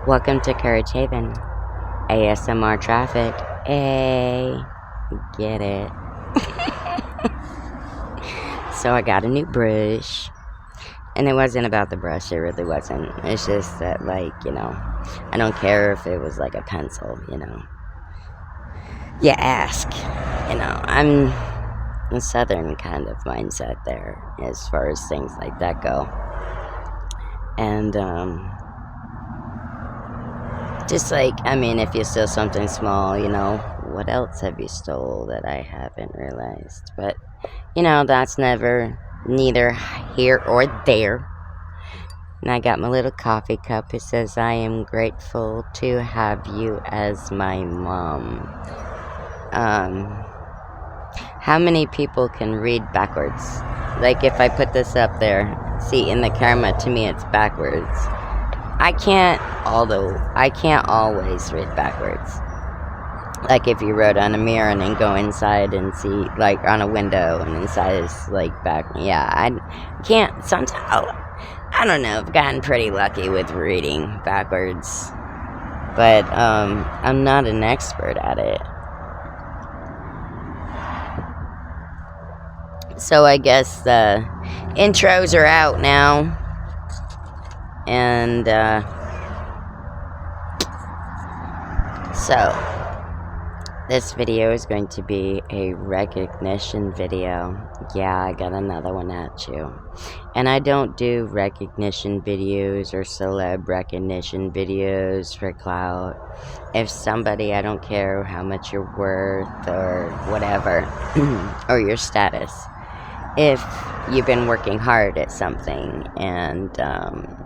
Welcome to Courage Haven. ASMR traffic. Hey, get it. So I got a new brush. And it wasn't about the brush, it really wasn't. It's just that, like, I don't care if it was like a pencil, You ask, I'm a southern kind of mindset there as far as things like that go. And, just like, if you steal something small, what else have you stole that I haven't realized? But, that's neither here or there. And I got my little coffee cup. It says, I am grateful to have you as my mom. How many people can read backwards? Like, if I put this up there, see, in the camera, to me, it's backwards. I can't always read backwards. Like, if you wrote on a mirror and then go inside and see, like, on a window and inside is, like, back. Yeah, I can't. Sometimes, I don't know. I've gotten pretty lucky with reading backwards. But, I'm not an expert at it. So I guess the intros are out now. And, so, this video is going to be a recognition video. Yeah, I got another one at you. And I don't do recognition videos or celeb recognition videos for clout. If somebody, I don't care how much you're worth or whatever, or your status. If you've been working hard at something and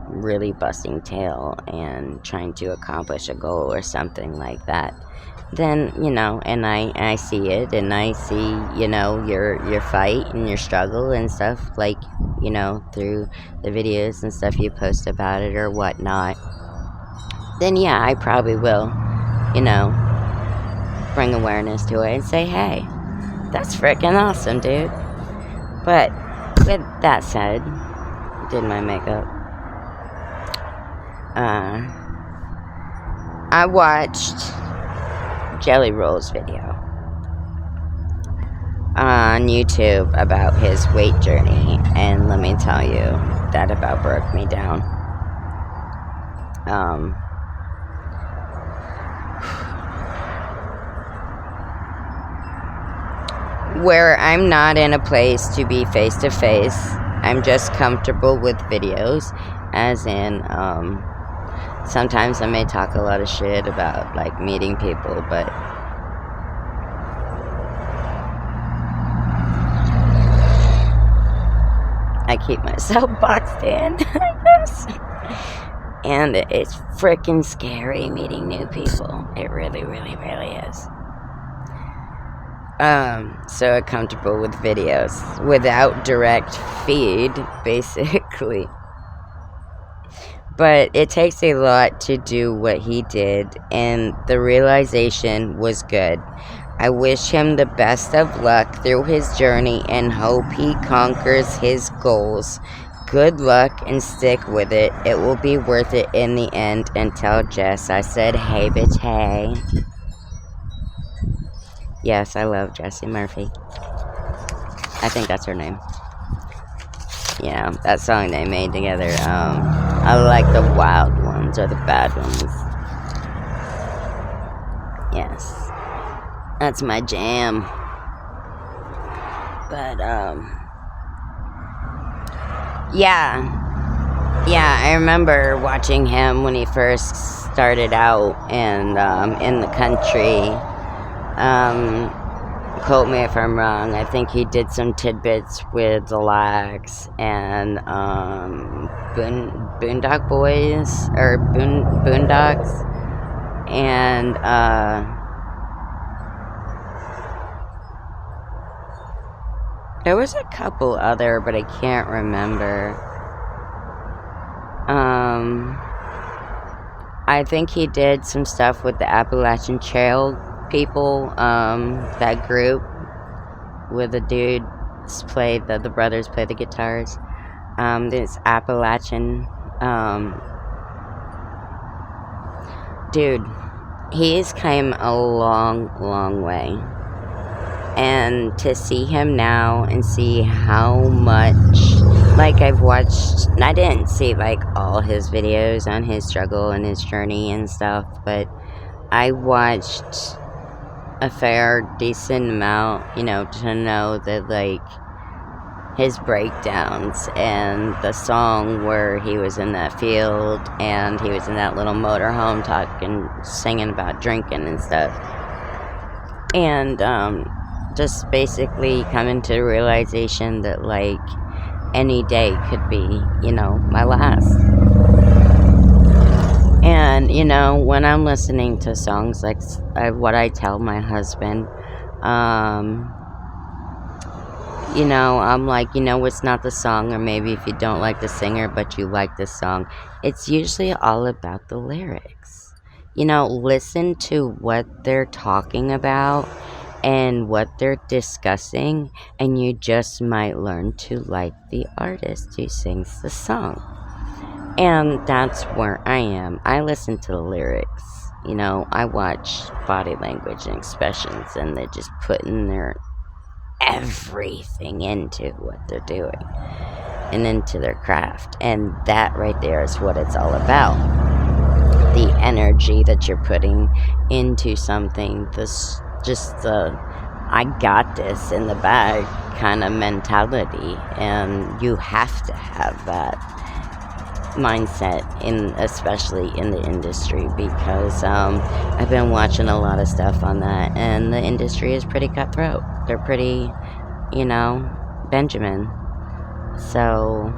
really busting tail and trying to accomplish a goal or something like that, then, and I see it, and I see, your fight and your struggle and stuff, like, through the videos and stuff you post about it or whatnot, then yeah, I probably will, bring awareness to it and say, hey, that's freaking awesome, dude. But with that said, did my makeup. I watched JellyRoll's video on YouTube about his weight journey, and let me tell you, that about broke me down. Where I'm not in a place to be face to face, I'm just comfortable with videos, as in, sometimes I may talk a lot of shit about, like, meeting people, but I keep myself boxed in, I guess. And it's freaking scary meeting new people. It really, really, really is. So I'm comfortable with videos without direct feed, basically. But it takes a lot to do what he did, and the realization was good. I wish him the best of luck through his journey and hope he conquers his goals. Good luck and stick with it. It will be worth it in the end. And tell Jess I said, hey, bitch, hey. Yes, I love Jessie Murphy. I think that's her name. Yeah, that song they made together. I like the wild ones or the bad ones. Yes. That's my jam. But, yeah, I remember watching him when he first started out and, in the country. Quote me if I'm wrong. I think he did some tidbits with the Lags and Boondock Boys or Boondocks, and there was a couple other, but I can't remember. I think he did some stuff with the Appalachian Trail people, that group where the dudes play, the brothers play the guitars. This Appalachian dude, he's come a long, long way. And to see him now and see how much, like, I've watched, I didn't see, like, all his videos on his struggle and his journey and stuff, but I watched a fair, decent amount, you know, to know that, like, his breakdowns and the song where he was in that field and he was in that little motorhome talking, singing about drinking and stuff. And, just basically coming to the realization that, like, any day could be, you know, my last. And, you know, when I'm listening to songs, like, what I tell my husband, you know, I'm like, you know, it's not the song, or maybe if you don't like the singer, but you like the song, it's usually all about the lyrics. You know, listen to what they're talking about and what they're discussing, and you just might learn to like the artist who sings the song. And that's where I am. I listen to the lyrics. You know, I watch body language and expressions, and they're just putting their everything into what they're doing and into their craft. And that right there is what it's all about. The energy that you're putting into something, just the I got this in the bag kind of mentality, and you have to have that mindset, especially in the industry, because I've been watching a lot of stuff on that, and the industry is pretty cutthroat. They're pretty, you know, Benjamin. So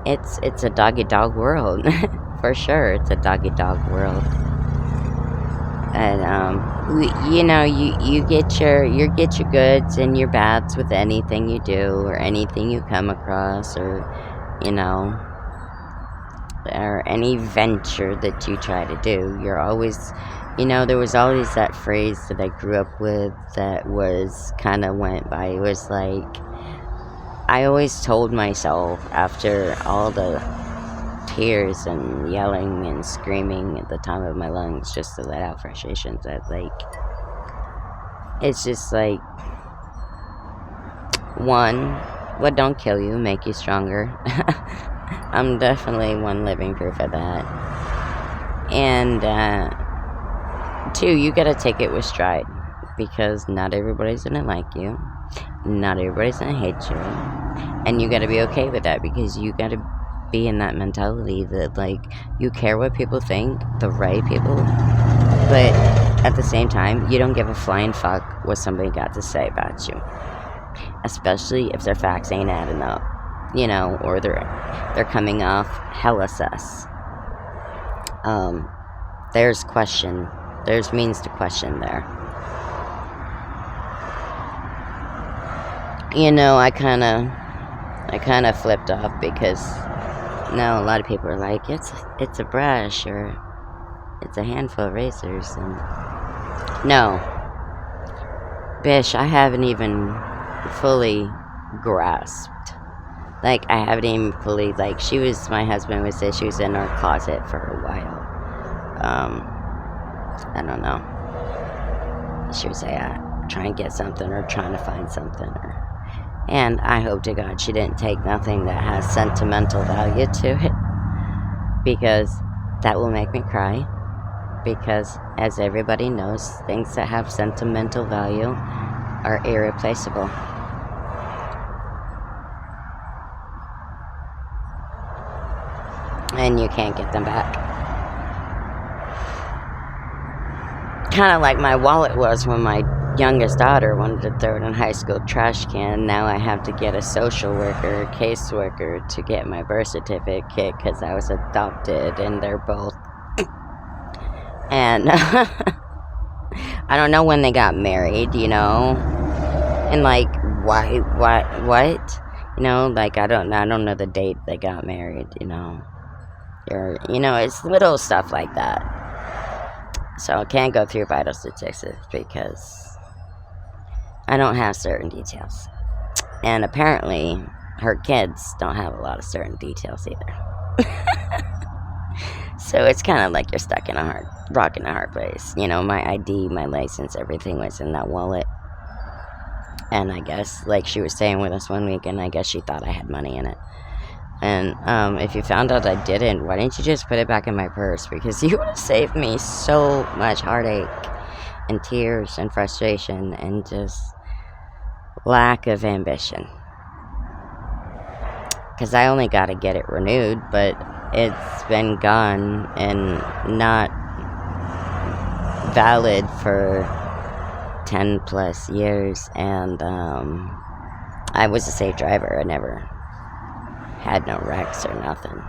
it's a dog world. For sure, it's a dog world. And you know, you get your goods and your bads with anything you do or anything you come across, or, you know, or any venture that you try to do. You're always, you know, there was always that phrase that I grew up with that was kind of went by. It was like, I always told myself after all the tears and yelling and screaming at the top of my lungs just to let out frustrations, that, like, it's just like, one, what don't kill you make you stronger. I'm definitely one living proof of that. And two, you gotta take it with stride, because not everybody's gonna like you, not everybody's gonna hate you, and you gotta be okay with that, because you gotta be in that mentality that, like, you care what people think, the right people, but at the same time, you don't give a flying fuck what somebody got to say about you, especially if their facts ain't adding up, you know, or they're coming off hella sus. There's means to question there. You know, I kind of flipped off, because now a lot of people are like, it's a brush, or it's a handful of razors, and no, bish, I haven't even fully grasped. Like, I haven't even fully, like, my husband would say she was in our closet for a while. I don't know. She would say, trying to get something, or trying to find something, and I hope to God she didn't take nothing that has sentimental value to it, because that will make me cry, because, as everybody knows, things that have sentimental value are irreplaceable. And you can't get them back. Kind of like my wallet was when my youngest daughter wanted to throw it in high school trash can. Now I have to get a social worker, a caseworker, to get my birth certificate, because I was adopted, and they're both. And I don't know when they got married, you know, and, like, why, what, you know, like, I don't know the date they got married, you know. Or, you know, it's little stuff like that. So I can't go through vital statistics, because I don't have certain details. And apparently, her kids don't have a lot of certain details either. So it's kind of like you're stuck in a rock in a hard place. You know, my ID, my license, everything was in that wallet. And I guess, like she was staying with us one week, and I guess she thought I had money in it. And if you found out I didn't, why didn't you just put it back in my purse? Because you would have saved me so much heartache and tears and frustration and just lack of ambition. Because I only got to get it renewed, but it's been gone and not valid for 10 plus years. And I was a safe driver. I never had no wrecks or nothing.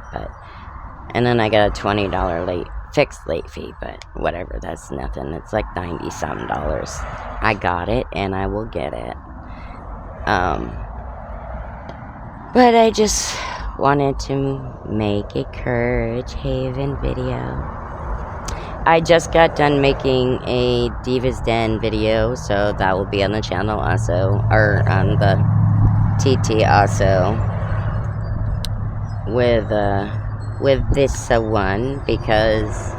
And then I got a $20 fixed late fee, but whatever, that's nothing. It's like $90-something. I got it, and I will get it. But I just wanted to make a Courage Haven video. I just got done making a Divas Den video, so that will be on the channel also, or on the TT also, with this one, because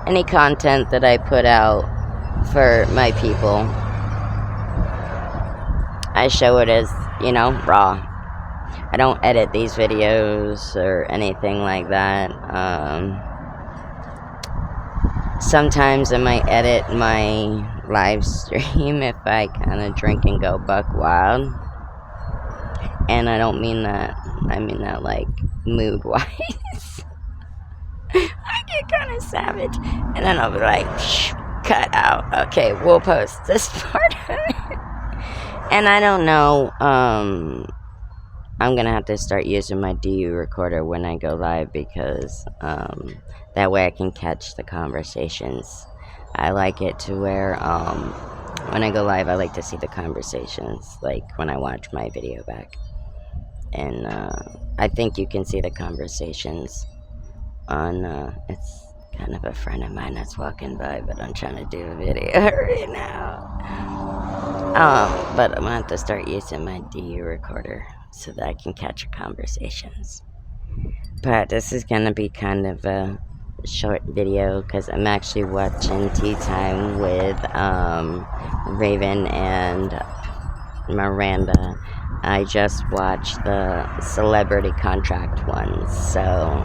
any content that I put out for my people, I show it as, you know, raw. I don't edit these videos or anything like that. Sometimes I might edit my live stream if I kind of drink and go buck wild. And I don't mean that. I mean that, like, mood-wise. I get kind of savage. And then I'll be like, cut out. Okay, we'll post this part of it. And I don't know, I'm gonna have to start using my DU recorder when I go live, because that way I can catch the conversations. I like it to where when I go live, I like to see the conversations, like when I watch my video back. And I think you can see the conversations on, it's kind of a friend of mine that's walking by, but I'm trying to do a video right now. But I'm gonna have to start using my DU recorder so that I can capture conversations. But this is gonna be kind of a short video because I'm actually watching Tea Time with Raven and Miranda. I just watched the celebrity contract ones, so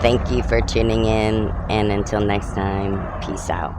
thank you for tuning in, and until next time, peace out.